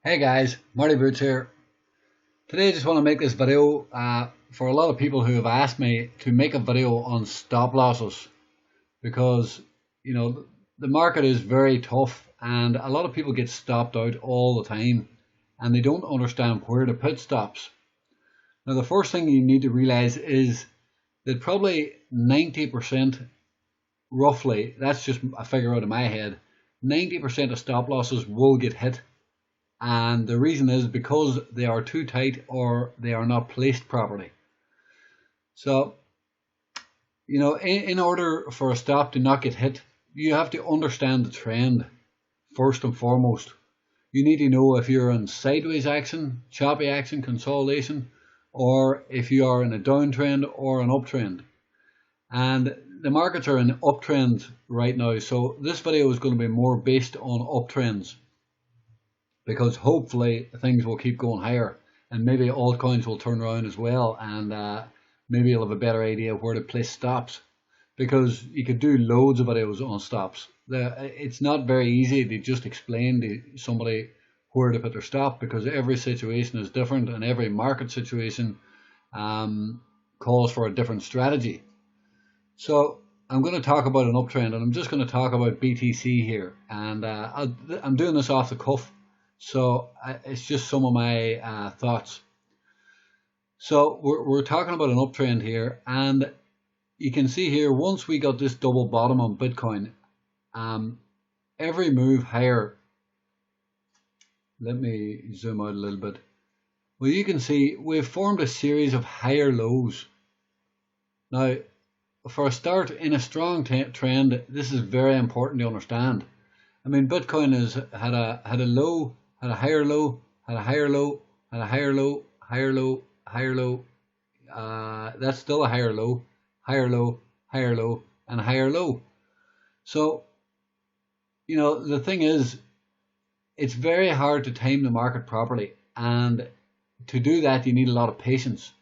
Hey guys, Marty Boots here. Today I just want to make this video for a lot of people who have asked me to make a video on stop losses because you know the market is very tough and a lot of people get stopped out all the time and they don't understand where to put stops. Now the first thing you need to realize is that probably 90%, roughly, that's just a figure out of my head, 90% of stop losses will get hit. And the reason is because they are too tight or they are not placed properly. So, in order for a stop to not get hit, you have to understand the trend first and foremost. You need to know if you're in sideways action, choppy action, consolidation, or if you are in a downtrend or an uptrend. And the markets are in uptrends right now, so this video is going to be more based on uptrends, because hopefully things will keep going higher and maybe altcoins will turn around as well, and maybe you'll have a better idea of where to place stops, because you could do loads of videos on stops. It's not very easy to just explain to somebody where to put their stop, because every situation is different and every market situation calls for a different strategy. So I'm going to talk about an uptrend, and I'm just going to talk about BTC here, and I'm doing this off the cuff. So it's just some of my thoughts. So we're talking about an uptrend here, and you can see here, once we got this double bottom on Bitcoin, every move higher, let me zoom out a little bit. Well, you can see we've formed a series of higher lows. Now, for a start in a strong trend, this is very important to understand. I mean, Bitcoin has had a low, had a higher low, had a higher low, had a higher low, higher low, higher low. That's still a higher low, higher low, higher low, and a higher low. So, the thing is, it's very hard to time the market properly, and to do that, you need a lot of patience.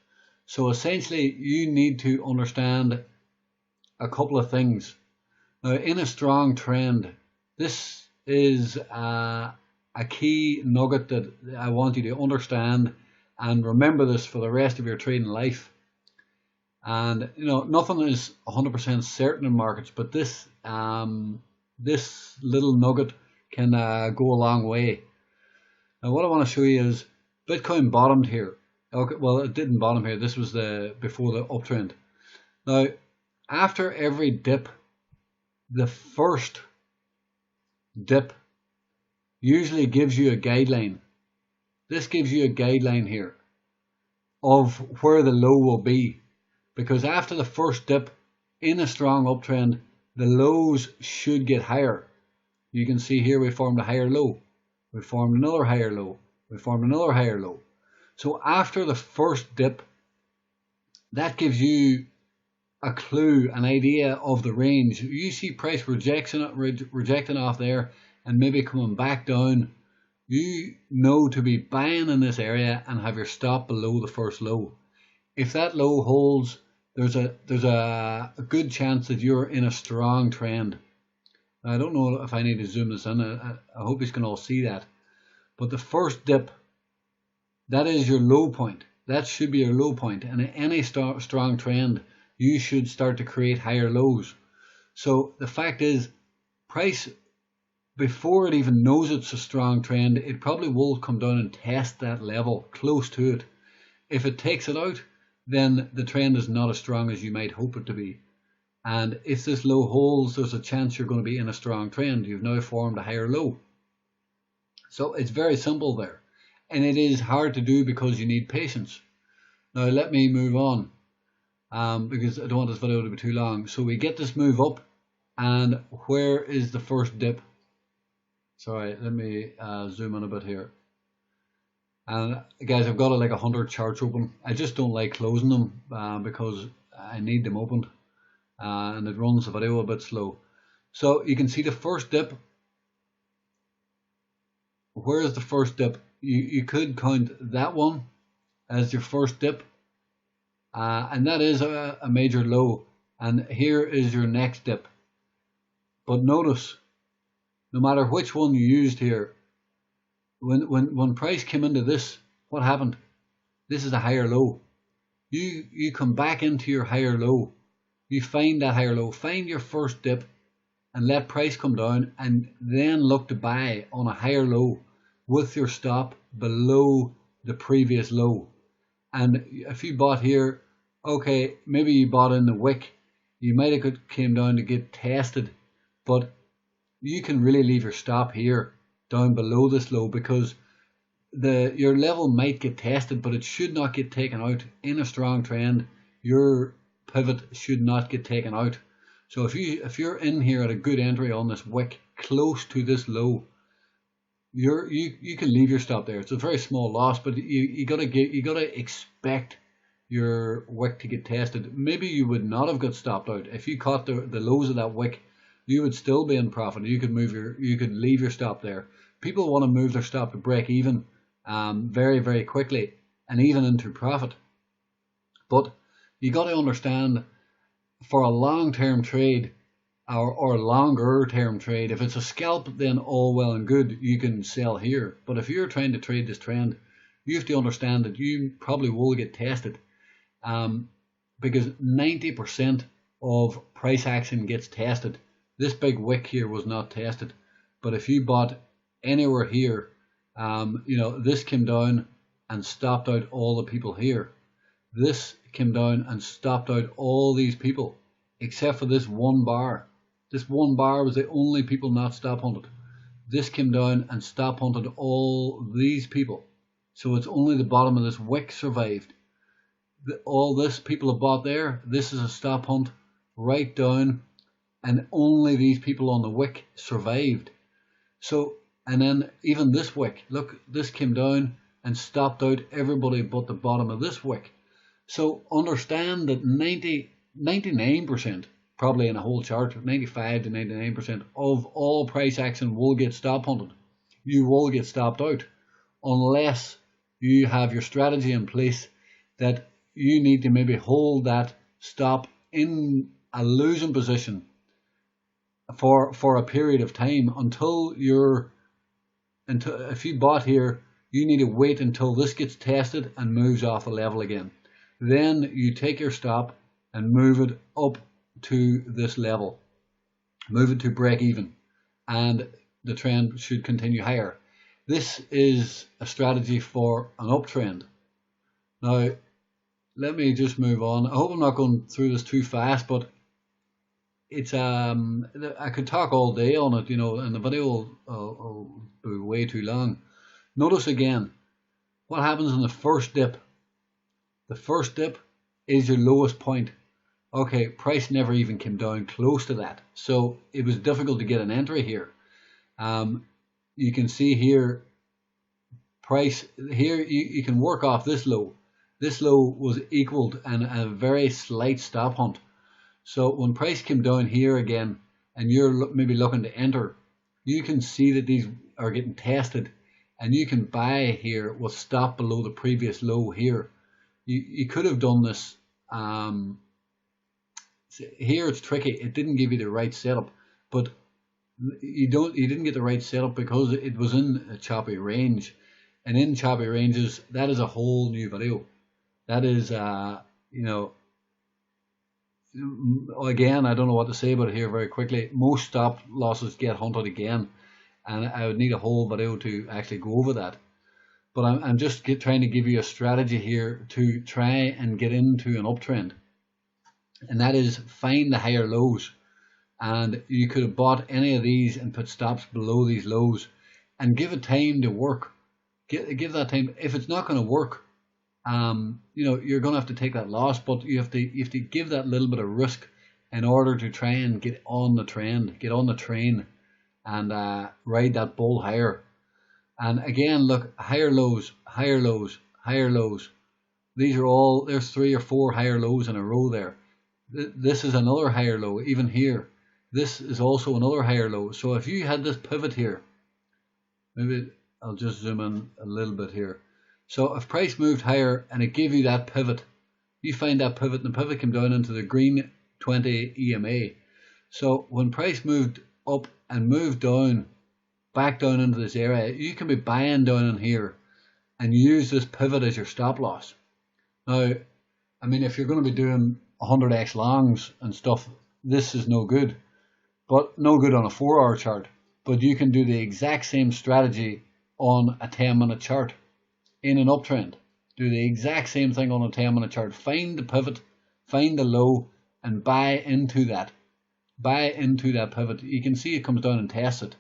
So essentially, you need to understand a couple of things. Now, in a strong trend, this is a key nugget that I want you to understand and remember this for the rest of your trading life. And nothing is 100% certain in markets, but this little nugget can go a long way. Now, what I want to show you is Bitcoin bottomed here. Okay, well, it didn't bottom here. This was before the uptrend. Now, after every dip, the first dip usually gives you a guideline. This gives you a guideline here of where the low will be, because after the first dip in a strong uptrend, the lows should get higher. You can see here we formed a higher low, we formed another higher low, we formed another higher low. So after the first dip, that gives you a clue, an idea of the range. You see price rejecting off there and maybe coming back down, you know to be buying in this area and have your stop below the first low. If that low holds, there's a good chance that you're in a strong trend. I don't know if I need to zoom this in. I hope you can all see that. But the first dip, that is your low point. That should be your low point. And in any strong trend, you should start to create higher lows. So the fact is, price, before it even knows it's a strong trend, it probably will come down and test that level close to it. If it takes it out, then the trend is not as strong as you might hope it to be. And if this low holds, there's a chance you're going to be in a strong trend. You've now formed a higher low. So it's very simple there. And it is hard to do because you need patience. Now let me move on, because I don't want this video to be too long. So we get this move up, and where is the first dip? Sorry, let me zoom in a bit here. And guys, I've got like 100 charts open. I just don't like closing them because I need them opened, and it runs the video a bit slow. So you can see the first dip. Where is the first dip? You could count that one as your first dip, and that is a major low. And here is your next dip. But notice, no matter which one you used here, When price came into this, what happened? This is a higher low. You come back into your higher low. You find that higher low, find your first dip, and let price come down, and then look to buy on a higher low with your stop below the previous low. And if you bought here, okay, maybe you bought in the wick, you might have came down to get tested, but you can really leave your stop here down below this low, because your level might get tested, but it should not get taken out in a strong trend. Your pivot should not get taken out. So if you're in here at a good entry on this wick close to this low, you can leave your stop there. It's a very small loss, but you gotta expect your wick to get tested. Maybe you would not have got stopped out if you caught the lows of that wick. You would still be in profit. You could leave your stop there. People want to move their stop to break even very, very quickly and even into profit. But you got to understand, for a long-term trade or longer-term trade, if it's a scalp, then all well and good, you can sell here. But if you're trying to trade this trend, you have to understand that you probably will get tested, because 90% of price action gets tested. This big wick here was not tested, but if you bought anywhere here, this came down and stopped out all the people here. This came down and stopped out all these people, except for this one bar. This one bar was the only people not stop hunted. This came down and stop hunted all these people. So it's only the bottom of this wick survived. All this people have bought there, this is a stop hunt right down, and only these people on the wick survived. So, and then even this wick, look, this came down and stopped out everybody but the bottom of this wick. So understand that 99%, probably in a whole chart, 95 to 99% of all price action will get stop hunted. You will get stopped out unless you have your strategy in place that you need to maybe hold that stop in a losing position for a period of time until if you bought here, you need to wait until this gets tested and moves off the level again. Then you take your stop and move it up to this level, move it to break even, and the trend should continue higher. This is a strategy for an uptrend. Now, let me just move on. I hope I'm not going through this too fast, but it's I could talk all day on it, and the video will be way too long. Notice again what happens in the first dip. The first dip is your lowest point. Okay, price never even came down close to that, so it was difficult to get an entry here. You can see here, price here, you can work off this low. This low was equaled and a very slight stop hunt. So when price came down here again, and you're maybe looking to enter, you can see that these are getting tested, and you can buy here with stop below the previous low here. You could have done this. Here it's tricky. It didn't give you the right setup, but you didn't get the right setup because it was in a choppy range, and in choppy ranges, that is a whole new video. That is again, I don't know what to say about it here very quickly. Most stop losses get hunted again, and I would need a whole video to actually go over that. But I'm just trying to give you a strategy here to try and get into an uptrend, and that is find the higher lows. And you could have bought any of these and put stops below these lows, and give it time to work. Give that time. If it's not going to work, you're going to have to take that loss, but you have to give that little bit of risk in order to try and get on the trend, get on the train, and ride that bull higher. And again, look, higher lows, higher lows, higher lows. There's 3 or 4 higher lows in a row there. This is another higher low, even here. This is also another higher low. So if you had this pivot here, maybe I'll just zoom in a little bit here. So if price moved higher and it gave you that pivot, you find that pivot, and the pivot came down into the green 20 EMA. So when price moved up and moved down back down into this area, you can be buying down in here and use this pivot as your stop loss. Now, I mean, if you're going to be doing 100x longs and stuff, this is no good, but no good on a 4-hour chart. But you can do the exact same strategy on a 10-minute chart in an uptrend. Do the exact same thing on a 10-minute chart. Find the pivot, find the low, and buy into that. Buy into that pivot. You can see it comes down and tests it,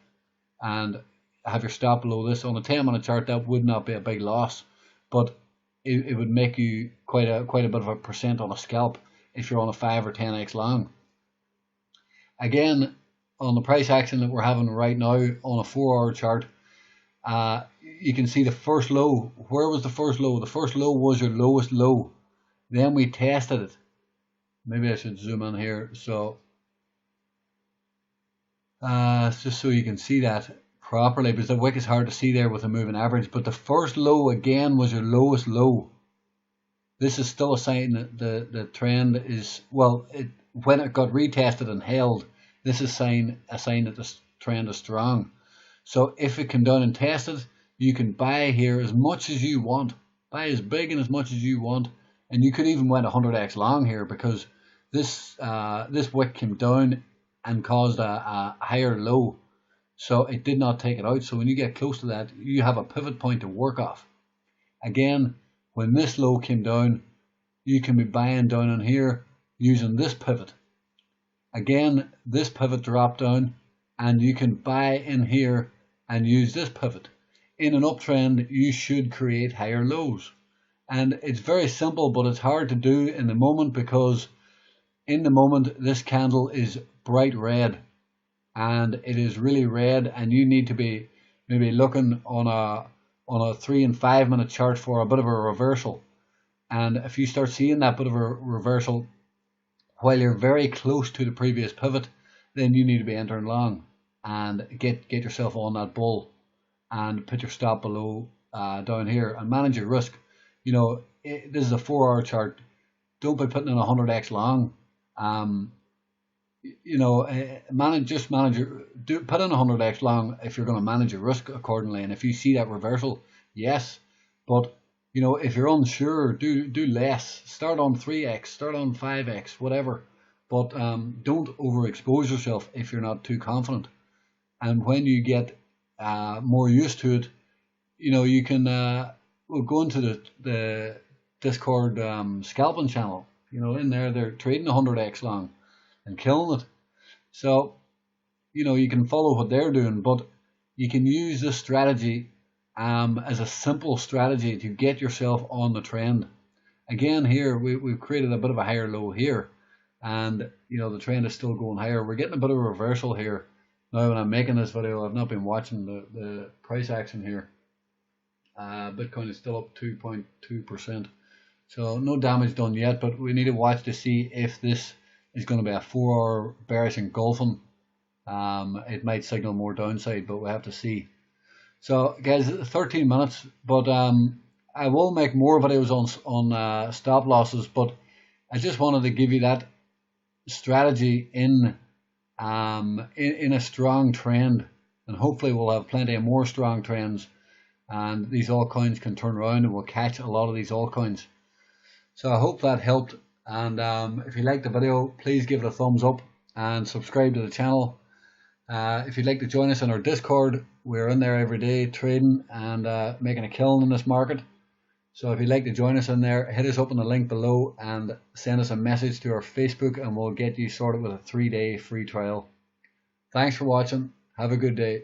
and have your stop below this. On a 10-minute chart, that would not be a big loss, but it would make you quite a bit of a percent on a scalp if you're on a 5 or 10x long. Again, on the price action that we're having right now on a 4-hour chart, you can see the first low. Where was the first low? The first low was your lowest low. Then we tested it. Maybe I should zoom in here, so just so you can see that properly, because the wick is hard to see there with a moving average. But the first low again was your lowest low. This is still a sign that the trend is, well, when it got retested and held, this is a sign that the trend is strong. So if it came down and tested, you can buy here as much as you want, buy as big and as much as you want, and you could even went 100x long here, because this wick came down and caused a higher low, so it did not take it out. So when you get close to that, you have a pivot point to work off. Again, when this low came down, you can be buying down on here using this pivot. Again, this pivot dropped down, and you can buy in here and use this pivot. In an uptrend, you should create higher lows. And it's very simple, but it's hard to do in the moment, because in the moment this candle is bright red, and it is really red, and you need to be maybe looking on a 3 and 5 minute chart for a bit of a reversal. And if you start seeing that bit of a reversal while you're very close to the previous pivot, then you need to be entering long and get yourself on that bull and put your stop below down here and manage your risk. You know, this is a 4-hour chart. Don't be putting in 100x long. You know, put in 100x long if you're going to manage your risk accordingly. And if you see that reversal, yes, but you know, if you're unsure, do less. Start on 3x, start on 5x, whatever. But don't overexpose yourself if you're not too confident. And when you get more used to it, you know, you can we'll go into the Discord scalping channel. You know, in there they're trading 100x long and killing it. So, you know, you can follow what they're doing, but you can use this strategy as a simple strategy to get yourself on the trend. Again, here we've created a bit of a higher low here, and you know, the trend is still going higher. We're getting a bit of a reversal here. Now when I'm making this video, I've not been watching the price action here. Bitcoin is still up 2.2%. So no damage done yet, but we need to watch to see if this is going to be a 4-hour bearish engulfing. It might signal more downside, but we have to see. So guys, 13 minutes, but I will make more videos on stop losses, but I just wanted to give you that strategy in a strong trend, and hopefully we'll have plenty of more strong trends, and these altcoins can turn around and we'll catch a lot of these altcoins. So I hope that helped, and if you liked the video, please give it a thumbs up and subscribe to the channel. If you'd like to join us on our Discord, we're in there every day trading and making a killing in this market. So if you'd like to join us in there, hit us up on the link below and send us a message to our Facebook, and we'll get you sorted with a 3-day free trial. Thanks for watching. Have a good day.